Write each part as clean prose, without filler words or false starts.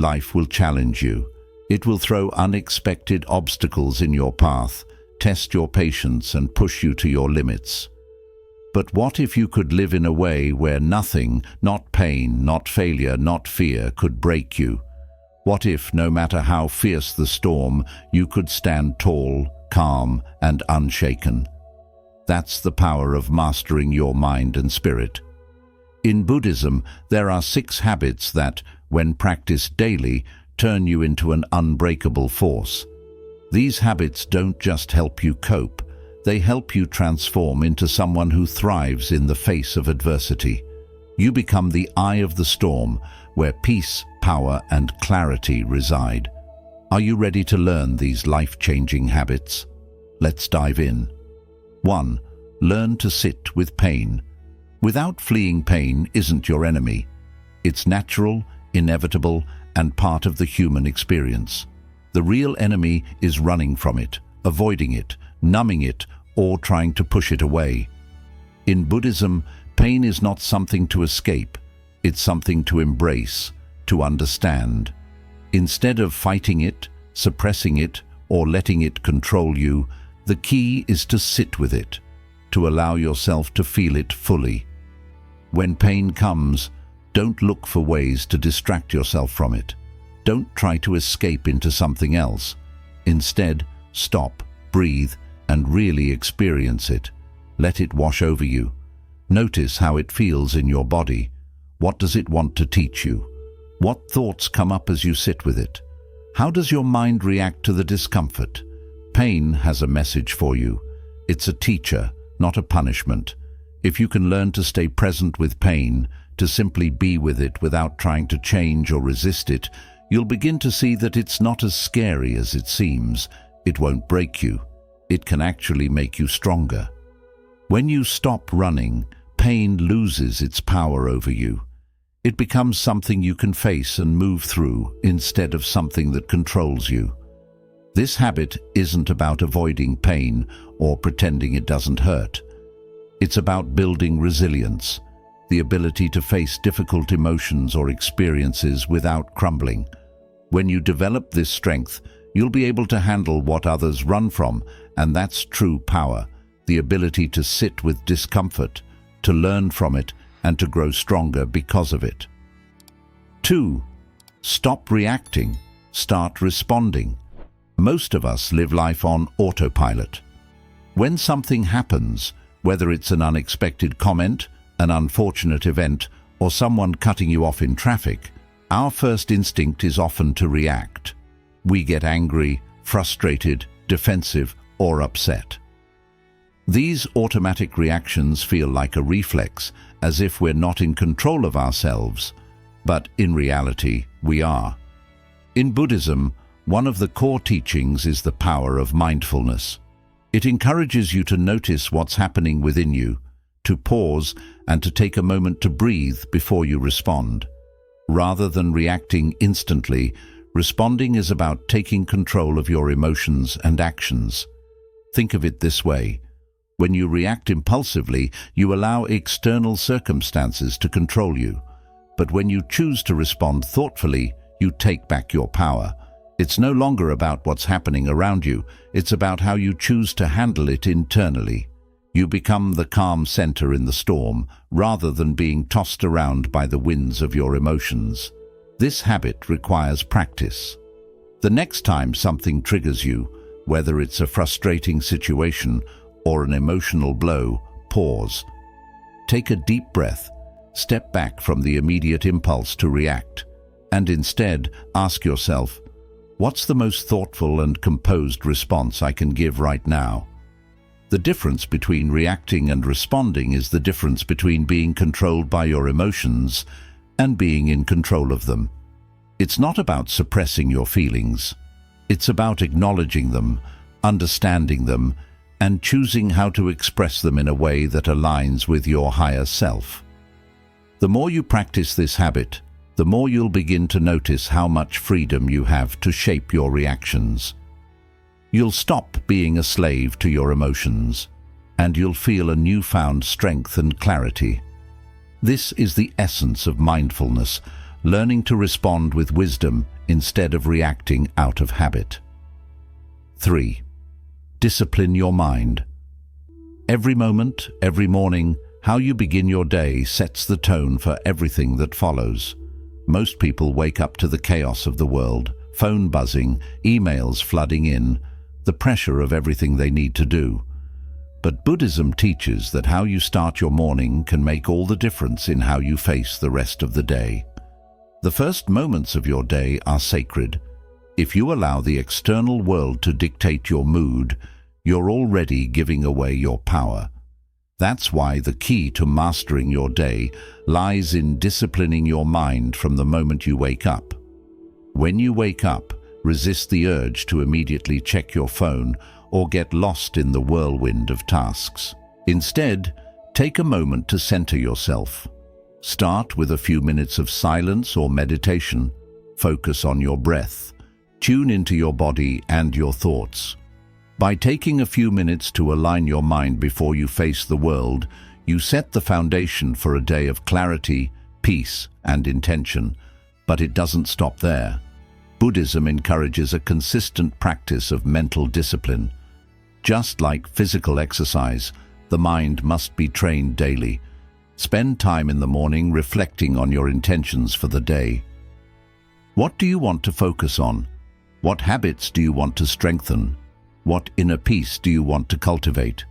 life will challenge you. It will throw unexpected obstacles in your path, test your patience and push you to your limits. But what if you could live in a way where nothing, not pain, not failure, not fear, could break you? What if, no matter how fierce the storm, you could stand tall, calm, and unshaken? That's the power of mastering your mind and spirit. In Buddhism, there are 6 habits that, when practiced daily, turn you into an unbreakable force. These habits don't just help you cope, they help you transform into someone who thrives in the face of adversity. You become the eye of the storm, where peace, power, and clarity reside. Are you ready to learn these life-changing habits? Let's dive in. 1. Learn to sit with pain. Without fleeing pain isn't your enemy. It's natural, inevitable, and part of the human experience. The real enemy is running from it, avoiding it, numbing it, or trying to push it away. In Buddhism, pain is not something to escape, it's something to embrace, to understand. Instead of fighting it, suppressing it, or letting it control you, the key is to sit with it, to allow yourself to feel it fully. When pain comes, don't look for ways to distract yourself from it. Don't try to escape into something else. Instead, stop, breathe, and really experience it. Let it wash over you. Notice how it feels in your body. What does it want to teach you? What thoughts come up as you sit with it? How does your mind react to the discomfort? Pain has a message for you. It's a teacher, not a punishment. If you can learn to stay present with pain, to simply be with it without trying to change or resist it, you'll begin to see that it's not as scary as it seems. It won't break you. It can actually make you stronger. When you stop running, pain loses its power over you. It becomes something you can face and move through instead of something that controls you. This habit isn't about avoiding pain or pretending it doesn't hurt. It's about building resilience, the ability to face difficult emotions or experiences without crumbling. When you develop this strength, you'll be able to handle what others run from, and that's true power, the ability to sit with discomfort, to learn from it, and to grow stronger because of it. 2. Stop reacting, start responding. Most of us live life on autopilot. When something happens, whether it's an unexpected comment, an unfortunate event, or someone cutting you off in traffic, our first instinct is often to react. We get angry, frustrated, defensive, or upset. These automatic reactions feel like a reflex, as if we're not in control of ourselves, but in reality, we are. In Buddhism, one of the core teachings is the power of mindfulness. It encourages you to notice what's happening within you, to pause and to take a moment to breathe before you respond. Rather than reacting instantly, responding is about taking control of your emotions and actions. Think of it this way. When you react impulsively, you allow external circumstances to control you. But when you choose to respond thoughtfully, you take back your power. It's no longer about what's happening around you, it's about how you choose to handle it internally. You become the calm center in the storm, rather than being tossed around by the winds of your emotions. This habit requires practice. The next time something triggers you, whether it's a frustrating situation or an emotional blow, pause. Take a deep breath, step back from the immediate impulse to react, and instead ask yourself, what's the most thoughtful and composed response I can give right now? The difference between reacting and responding is the difference between being controlled by your emotions and being in control of them. It's not about suppressing your feelings. It's about acknowledging them, understanding them, and choosing how to express them in a way that aligns with your higher self. The more you practice this habit, the more you'll begin to notice how much freedom you have to shape your reactions. You'll stop being a slave to your emotions, and you'll feel a newfound strength and clarity. This is the essence of mindfulness, learning to respond with wisdom instead of reacting out of habit. 3. Discipline your mind. Every moment, every morning, how you begin your day sets the tone for everything that follows. Most people wake up to the chaos of the world, phone buzzing, emails flooding in, the pressure of everything they need to do. But Buddhism teaches that how you start your morning can make all the difference in how you face the rest of the day. The first moments of your day are sacred. If you allow the external world to dictate your mood, you're already giving away your power. That's why the key to mastering your day lies in disciplining your mind from the moment you wake up. When you wake up, resist the urge to immediately check your phone or get lost in the whirlwind of tasks. Instead, take a moment to center yourself. Start with a few minutes of silence or meditation. Focus on your breath. Tune into your body and your thoughts. By taking a few minutes to align your mind before you face the world, you set the foundation for a day of clarity, peace, and intention. But it doesn't stop there. Buddhism encourages a consistent practice of mental discipline. Just like physical exercise, the mind must be trained daily. Spend time in the morning reflecting on your intentions for the day. What do you want to focus on? What habits do you want to strengthen? What inner peace do you want to cultivate?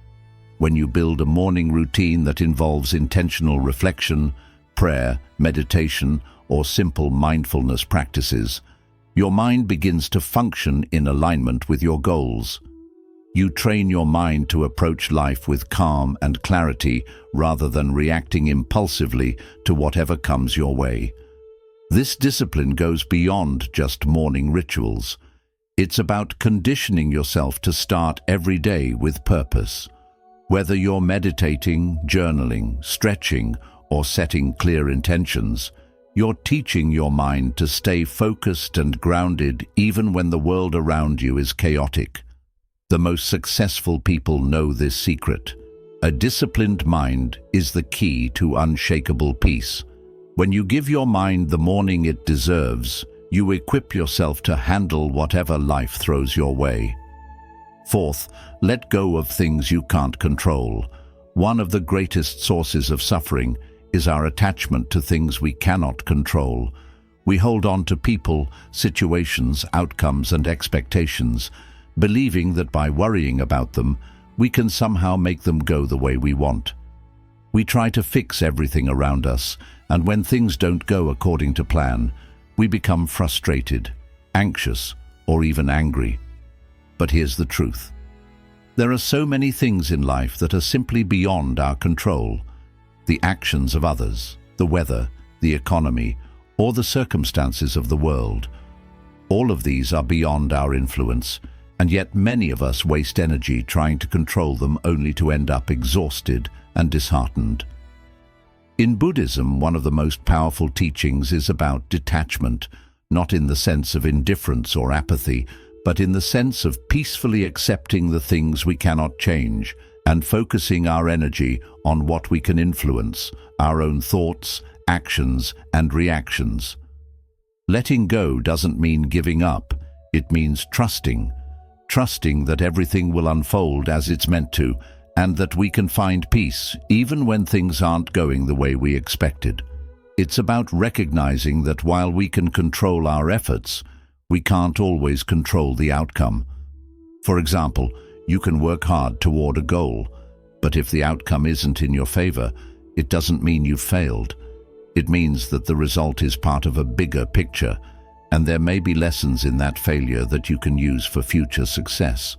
When you build a morning routine that involves intentional reflection, prayer, meditation, or simple mindfulness practices, your mind begins to function in alignment with your goals. You train your mind to approach life with calm and clarity rather than reacting impulsively to whatever comes your way. This discipline goes beyond just morning rituals. It's about conditioning yourself to start every day with purpose. Whether you're meditating, journaling, stretching, or setting clear intentions, you're teaching your mind to stay focused and grounded even when the world around you is chaotic. The most successful people know this secret. A disciplined mind is the key to unshakable peace. When you give your mind the morning it deserves, you equip yourself to handle whatever life throws your way. 4th, let go of things you can't control. One of the greatest sources of suffering is our attachment to things we cannot control. We hold on to people, situations, outcomes, and expectations, believing that by worrying about them, we can somehow make them go the way we want. We try to fix everything around us, and when things don't go according to plan, we become frustrated, anxious, or even angry. But here's the truth. There are so many things in life that are simply beyond our control. The actions of others, the weather, the economy, or the circumstances of the world. All of these are beyond our influence, and yet many of us waste energy trying to control them only to end up exhausted and disheartened. In Buddhism, one of the most powerful teachings is about detachment, not in the sense of indifference or apathy, but in the sense of peacefully accepting the things we cannot change and focusing our energy on what we can influence, our own thoughts, actions, and reactions. Letting go doesn't mean giving up, it means trusting that everything will unfold as it's meant to, and that we can find peace even when things aren't going the way we expected. It's about recognizing that while we can control our efforts, we can't always control the outcome. For example, you can work hard toward a goal, but if the outcome isn't in your favor, it doesn't mean you've failed. It means that the result is part of a bigger picture, and there may be lessons in that failure that you can use for future success.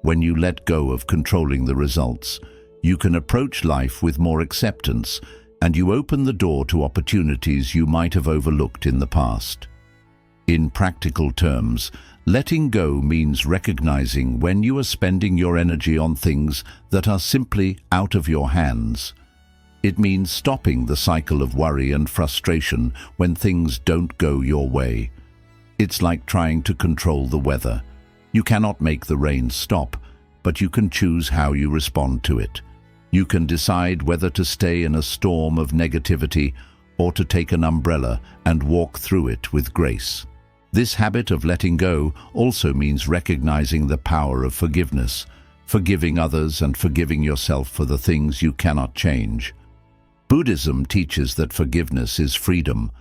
When you let go of controlling the results, you can approach life with more acceptance, and you open the door to opportunities you might have overlooked in the past. In practical terms, letting go means recognizing when you are spending your energy on things that are simply out of your hands. It means stopping the cycle of worry and frustration when things don't go your way. It's like trying to control the weather. You cannot make the rain stop, but you can choose how you respond to it. You can decide whether to stay in a storm of negativity or to take an umbrella and walk through it with grace. This habit of letting go also means recognizing the power of forgiveness, forgiving others and forgiving yourself for the things you cannot change. Buddhism teaches that forgiveness is freedom.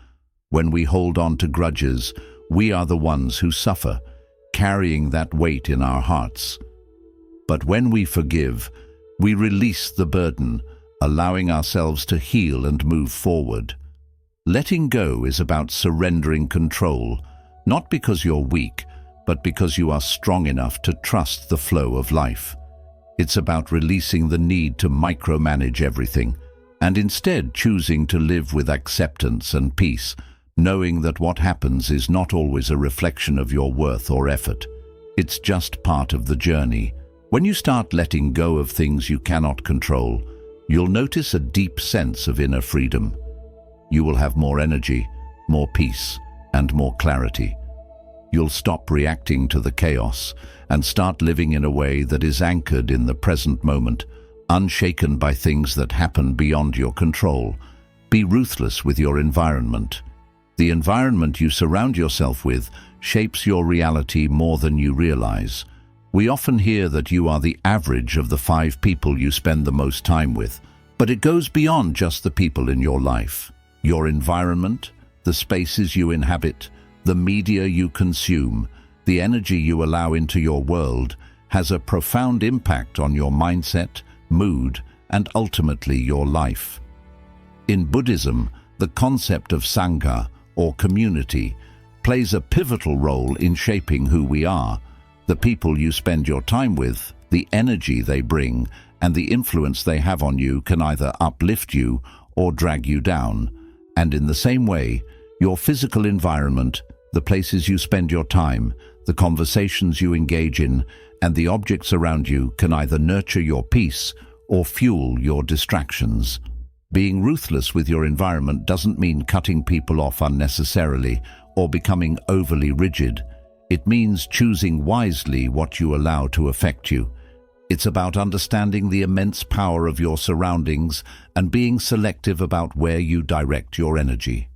When we hold on to grudges, we are the ones who suffer, carrying that weight in our hearts. But when we forgive, we release the burden, allowing ourselves to heal and move forward. Letting go is about surrendering control, not because you're weak, but because you are strong enough to trust the flow of life. It's about releasing the need to micromanage everything, and instead choosing to live with acceptance and peace, knowing that what happens is not always a reflection of your worth or effort. It's just part of the journey. When you start letting go of things you cannot control, you'll notice a deep sense of inner freedom. You will have more energy, more peace, and more clarity. You'll stop reacting to the chaos and start living in a way that is anchored in the present moment, unshaken by things that happen beyond your control. Be ruthless with your environment. The environment you surround yourself with shapes your reality more than you realize. We often hear that you are the average of the 5 people you spend the most time with, but it goes beyond just the people in your life. Your environment, the spaces you inhabit, the media you consume, the energy you allow into your world, has a profound impact on your mindset, mood, and ultimately your life. In Buddhism, the concept of Sangha, or community, plays a pivotal role in shaping who we are. The people you spend your time with, the energy they bring, and the influence they have on you can either uplift you or drag you down. And in the same way, your physical environment, the places you spend your time, the conversations you engage in, and the objects around you can either nurture your peace or fuel your distractions. Being ruthless with your environment doesn't mean cutting people off unnecessarily or becoming overly rigid. It means choosing wisely what you allow to affect you. It's about understanding the immense power of your surroundings and being selective about where you direct your energy.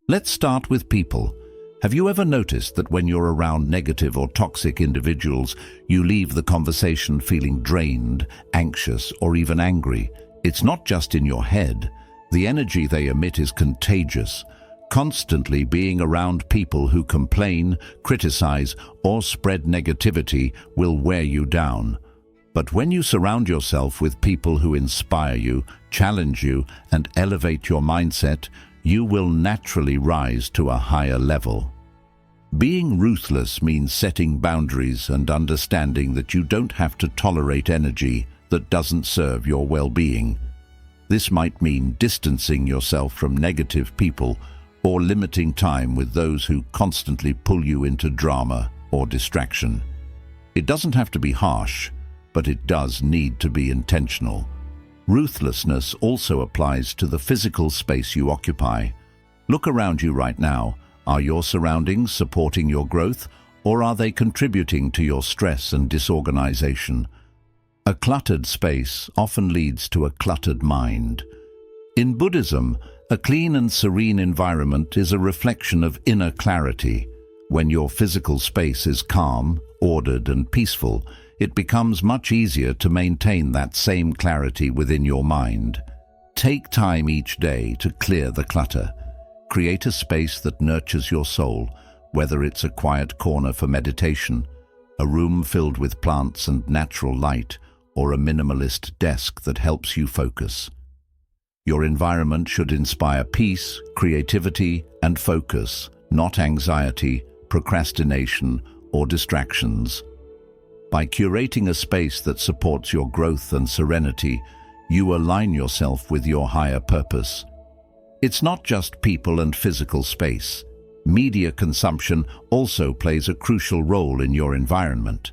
Let's start with people. Have you ever noticed that when you're around negative or toxic individuals, you leave the conversation feeling drained, anxious, or even angry? It's not just in your head. The energy they emit is contagious. Constantly being around people who complain, criticize, or spread negativity will wear you down. But when you surround yourself with people who inspire you, challenge you, and elevate your mindset, you will naturally rise to a higher level. Being ruthless means setting boundaries and understanding that you don't have to tolerate energy that doesn't serve your well-being. This might mean distancing yourself from negative people or limiting time with those who constantly pull you into drama or distraction. It doesn't have to be harsh, but it does need to be intentional. Ruthlessness also applies to the physical space you occupy. Look around you right now. Are your surroundings supporting your growth, or are they contributing to your stress and disorganization? A cluttered space often leads to a cluttered mind. In Buddhism, a clean and serene environment is a reflection of inner clarity. When your physical space is calm, ordered, and peaceful, it becomes much easier to maintain that same clarity within your mind. Take time each day to clear the clutter. Create a space that nurtures your soul, whether it's a quiet corner for meditation, a room filled with plants and natural light, or a minimalist desk that helps you focus. Your environment should inspire peace, creativity, and focus, not anxiety, procrastination, or distractions. By curating a space that supports your growth and serenity, you align yourself with your higher purpose. It's not just people and physical space. Media consumption also plays a crucial role in your environment.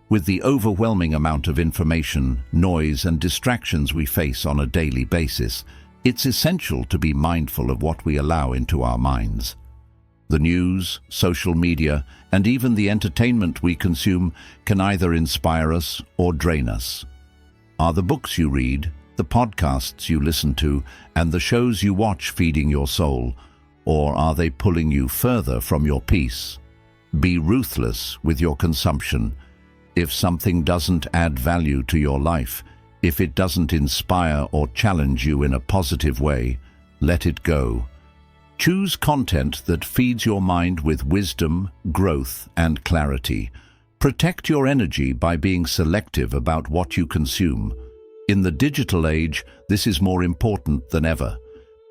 With the overwhelming amount of information, noise, and distractions we face on a daily basis, it's essential to be mindful of what we allow into our minds. The news, social media, and even the entertainment we consume can either inspire us or drain us. Are the books you read, the podcasts you listen to and the shows you watch feeding your soul, or are they pulling you further from your peace? Be ruthless with your consumption. If something doesn't add value to your life, if it doesn't inspire or challenge you in a positive way, let it go. Choose content that feeds your mind with wisdom, growth, and clarity. Protect your energy by being selective about what you consume. In the digital age, this is more important than ever.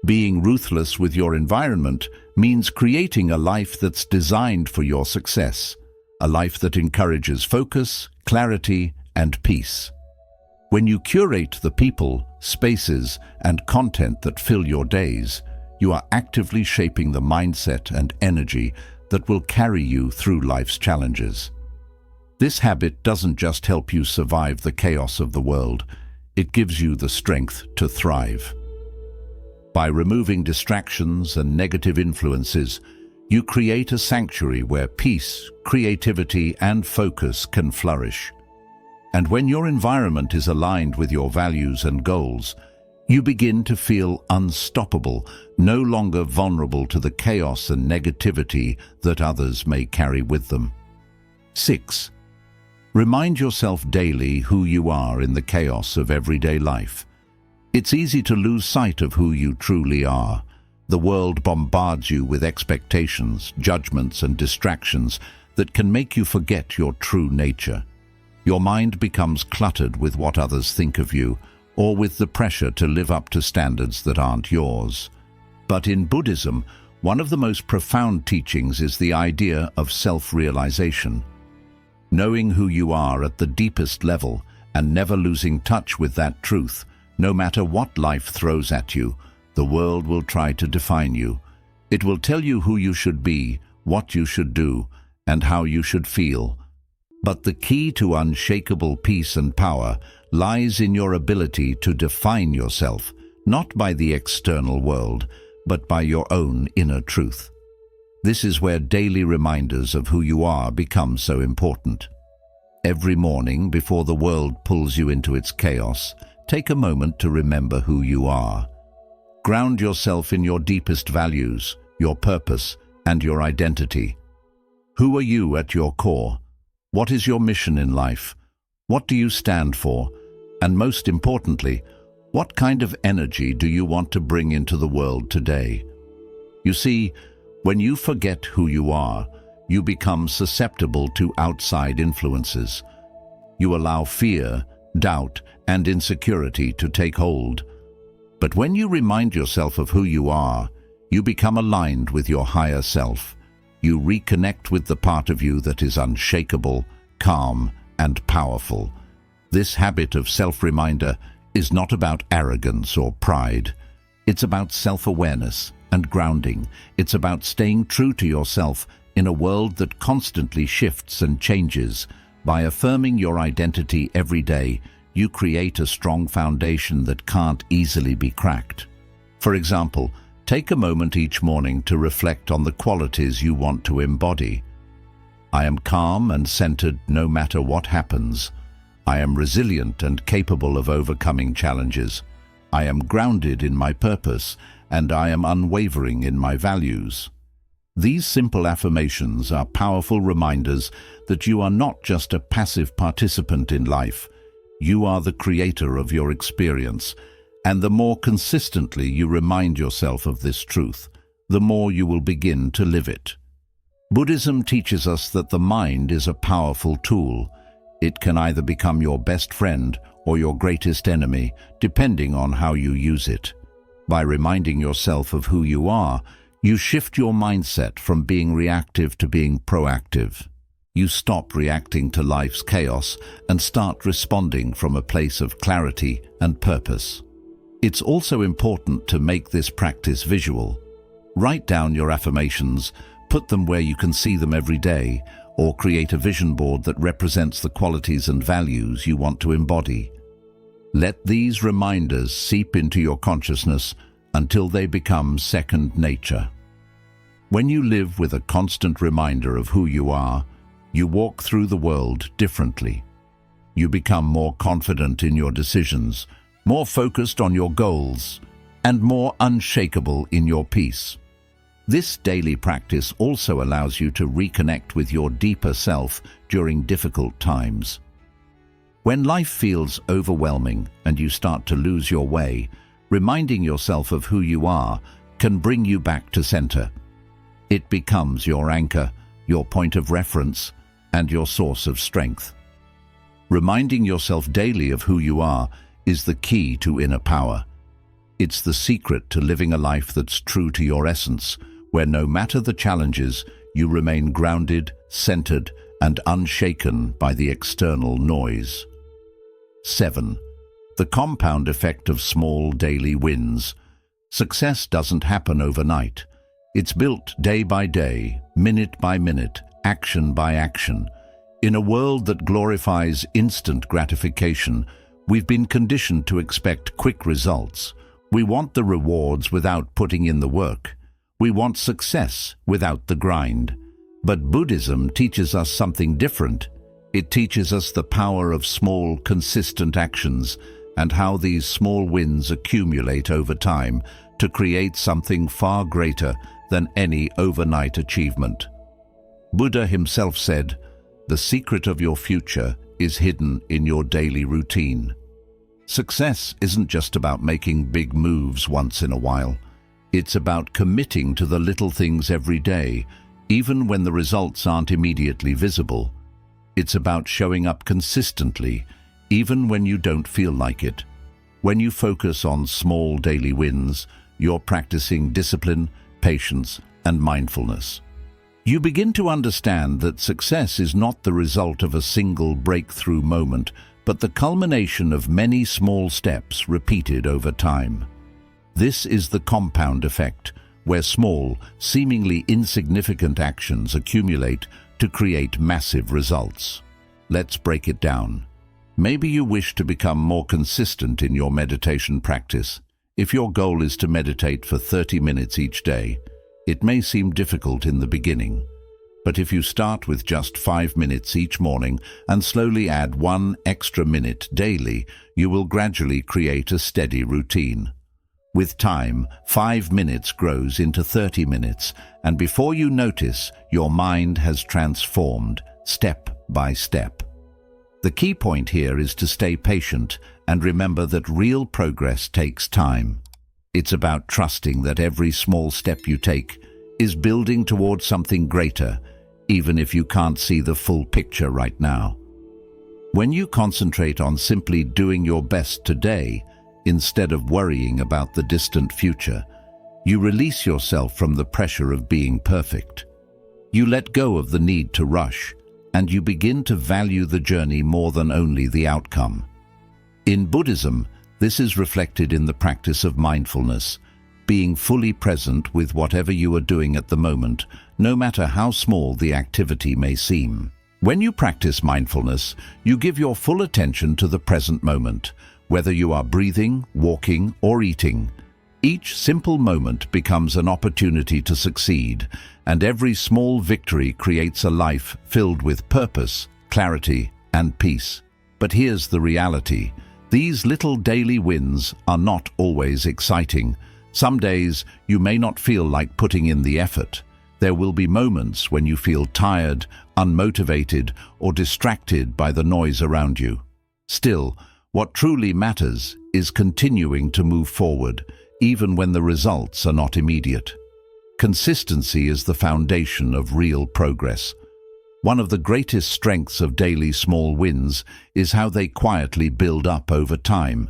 Being ruthless with your environment means creating a life that's designed for your success, a life that encourages focus, clarity, and peace. When you curate the people, spaces, and content that fill your days, you are actively shaping the mindset and energy that will carry you through life's challenges. This habit doesn't just help you survive the chaos of the world, it gives you the strength to thrive. By removing distractions and negative influences, you create a sanctuary where peace, creativity, and focus can flourish. And when your environment is aligned with your values and goals, you begin to feel unstoppable, no longer vulnerable to the chaos and negativity that others may carry with them. 6. Remind yourself daily who you are in the chaos of everyday life. It's easy to lose sight of who you truly are. The world bombards you with expectations, judgments, and distractions that can make you forget your true nature. Your mind becomes cluttered with what others think of you, or with the pressure to live up to standards that aren't yours. But in Buddhism, one of the most profound teachings is the idea of self-realization. Knowing who you are at the deepest level and never losing touch with that truth, no matter what life throws at you, the world will try to define you. It will tell you who you should be, what you should do, and how you should feel. But the key to unshakable peace and power lies in your ability to define yourself, not by the external world, but by your own inner truth. This is where daily reminders of who you are become so important. Every morning, before the world pulls you into its chaos, take a moment to remember who you are. Ground yourself in your deepest values, your purpose, and your identity. Who are you at your core? What is your mission in life? What do you stand for? And most importantly, what kind of energy do you want to bring into the world today? You see, when you forget who you are, you become susceptible to outside influences. You allow fear, doubt, and insecurity to take hold. But when you remind yourself of who you are, you become aligned with your higher self. You reconnect with the part of you that is unshakable, calm, and powerful. This habit of self-reminder is not about arrogance or pride. It's about self-awareness and grounding. It's about staying true to yourself in a world that constantly shifts and changes. By affirming your identity every day, you create a strong foundation that can't easily be cracked. For example, take a moment each morning to reflect on the qualities you want to embody. I am calm and centered no matter what happens. I am resilient and capable of overcoming challenges. I am grounded in my purpose, and I am unwavering in my values. These simple affirmations are powerful reminders that you are not just a passive participant in life. You are the creator of your experience, and the more consistently you remind yourself of this truth, the more you will begin to live it. Buddhism teaches us that the mind is a powerful tool. It can either become your best friend or your greatest enemy, depending on how you use it. By reminding yourself of who you are, you shift your mindset from being reactive to being proactive. You stop reacting to life's chaos and start responding from a place of clarity and purpose. It's also important to make this practice visual. Write down your affirmations, put them where you can see them every day, or create a vision board that represents the qualities and values you want to embody. Let these reminders seep into your consciousness until they become second nature. When you live with a constant reminder of who you are, you walk through the world differently. You become more confident in your decisions, more focused on your goals, and more unshakable in your peace. This daily practice also allows you to reconnect with your deeper self during difficult times. When life feels overwhelming and you start to lose your way, reminding yourself of who you are can bring you back to center. It becomes your anchor, your point of reference, and your source of strength. Reminding yourself daily of who you are is the key to inner power. It's the secret to living a life that's true to your essence, where no matter the challenges, you remain grounded, centered, and unshaken by the external noise. 7. The compound effect of small daily wins. Success doesn't happen overnight. It's built day by day, minute by minute, action by action. In a world that glorifies instant gratification, we've been conditioned to expect quick results. We want the rewards without putting in the work. We want success without the grind. But Buddhism teaches us something different. It teaches us the power of small, consistent actions and how these small wins accumulate over time to create something far greater than any overnight achievement. Buddha himself said, "The secret of your future is hidden in your daily routine." Success isn't just about making big moves once in a while. It's about committing to the little things every day, even when the results aren't immediately visible. It's about showing up consistently, even when you don't feel like it. When you focus on small daily wins, you're practicing discipline, patience, and mindfulness. You begin to understand that success is not the result of a single breakthrough moment, but the culmination of many small steps repeated over time. This is the compound effect, where small, seemingly insignificant actions accumulate to create massive results. Let's break it down. Maybe you wish to become more consistent in your meditation practice. If your goal is to meditate for 30 minutes each day, it may seem difficult in the beginning. But if you start with just 5 minutes each morning and slowly add 1 extra minute daily, you will gradually create a steady routine. With time, 5 minutes grows into 30 minutes, and before you notice, your mind has transformed step by step. The key point here is to stay patient and remember that real progress takes time. It's about trusting that every small step you take is building towards something greater, even if you can't see the full picture right now. When you concentrate on simply doing your best today, instead of worrying about the distant future, you release yourself from the pressure of being perfect. You let go of the need to rush, and you begin to value the journey more than only the outcome. In Buddhism, this is reflected in the practice of mindfulness, being fully present with whatever you are doing at the moment, no matter how small the activity may seem. When you practice mindfulness, you give your full attention to the present moment, whether you are breathing, walking, or eating. Each simple moment becomes an opportunity to succeed, and every small victory creates a life filled with purpose, clarity, and peace. But here's the reality. These little daily wins are not always exciting. Some days you may not feel like putting in the effort. There will be moments when you feel tired, unmotivated, or distracted by the noise around you. Still, what truly matters is continuing to move forward, even when the results are not immediate. Consistency is the foundation of real progress. One of the greatest strengths of daily small wins is how they quietly build up over time.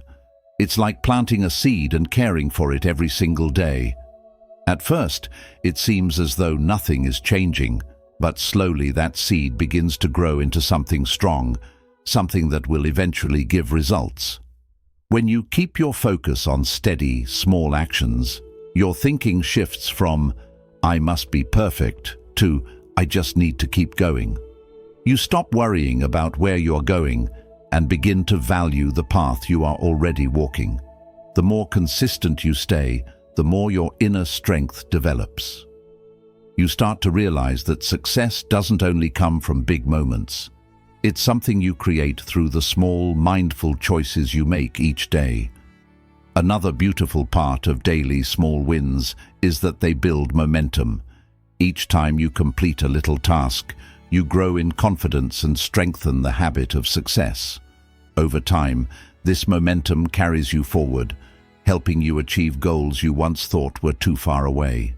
It's like planting a seed and caring for it every single day. At first, it seems as though nothing is changing, but slowly that seed begins to grow into something strong, something that will eventually give results. When you keep your focus on steady, small actions, your thinking shifts from, "I must be perfect," to, "I just need to keep going." You stop worrying about where you're going and begin to value the path you are already walking. The more consistent you stay, the more your inner strength develops. You start to realize that success doesn't only come from big moments. It's something you create through the small, mindful choices you make each day. Another beautiful part of daily small wins is that they build momentum. Each time you complete a little task, you grow in confidence and strengthen the habit of success. Over time, this momentum carries you forward, helping you achieve goals you once thought were too far away.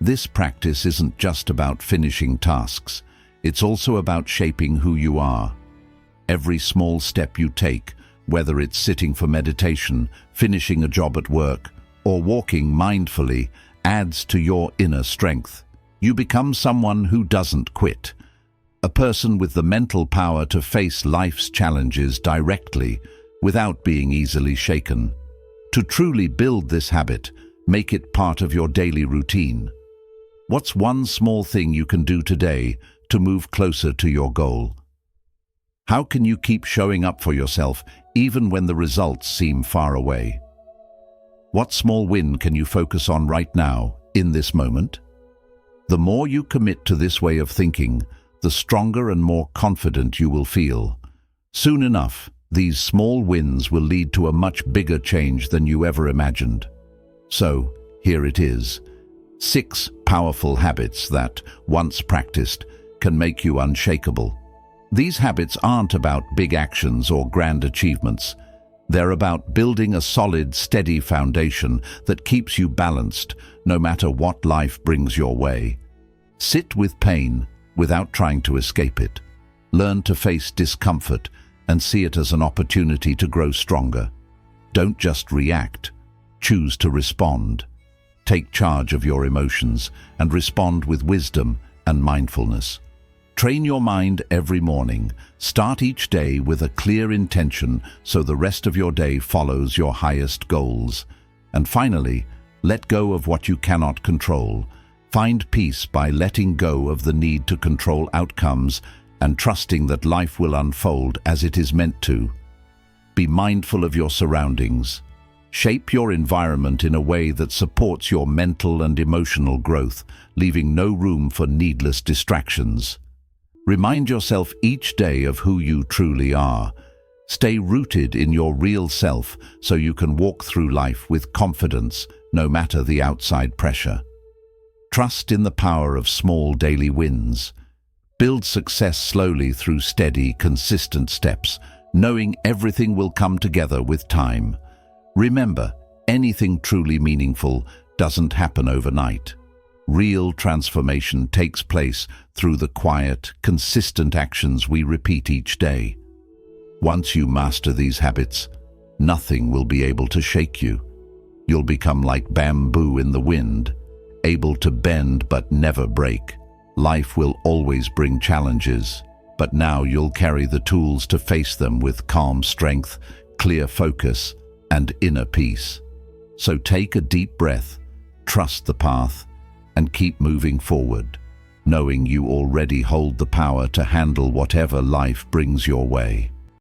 This practice isn't just about finishing tasks, it's also about shaping who you are. Every small step you take, whether it's sitting for meditation, finishing a job at work, or walking mindfully, adds to your inner strength. You become someone who doesn't quit, a person with the mental power to face life's challenges directly without being easily shaken. To truly build this habit, make it part of your daily routine. What's one small thing you can do today to move closer to your goal? How can you keep showing up for yourself even when the results seem far away? What small win can you focus on right now, in this moment? The more you commit to this way of thinking, the stronger and more confident you will feel. Soon enough, these small wins will lead to a much bigger change than you ever imagined. So, here it is. 6 powerful habits that, once practiced, can make you unshakable. These habits aren't about big actions or grand achievements. They're about building a solid, steady foundation that keeps you balanced, no matter what life brings your way. Sit with pain without trying to escape it. Learn to face discomfort and see it as an opportunity to grow stronger. Don't just react. Choose to respond. Take charge of your emotions and respond with wisdom and mindfulness. Train your mind every morning. Start each day with a clear intention so the rest of your day follows your highest goals. And finally, let go of what you cannot control. Find peace by letting go of the need to control outcomes and trusting that life will unfold as it is meant to. Be mindful of your surroundings. Shape your environment in a way that supports your mental and emotional growth, leaving no room for needless distractions. Remind yourself each day of who you truly are. Stay rooted in your real self so you can walk through life with confidence, no matter the outside pressure. Trust in the power of small daily wins. Build success slowly through steady, consistent steps, knowing everything will come together with time. Remember, anything truly meaningful doesn't happen overnight. Real transformation takes place through the quiet, consistent actions we repeat each day. Once you master these habits, nothing will be able to shake you. You'll become like bamboo in the wind, able to bend but never break. Life will always bring challenges, but now you'll carry the tools to face them with calm strength, clear focus, and inner peace. So take a deep breath, trust the path, and keep moving forward, knowing you already hold the power to handle whatever life brings your way.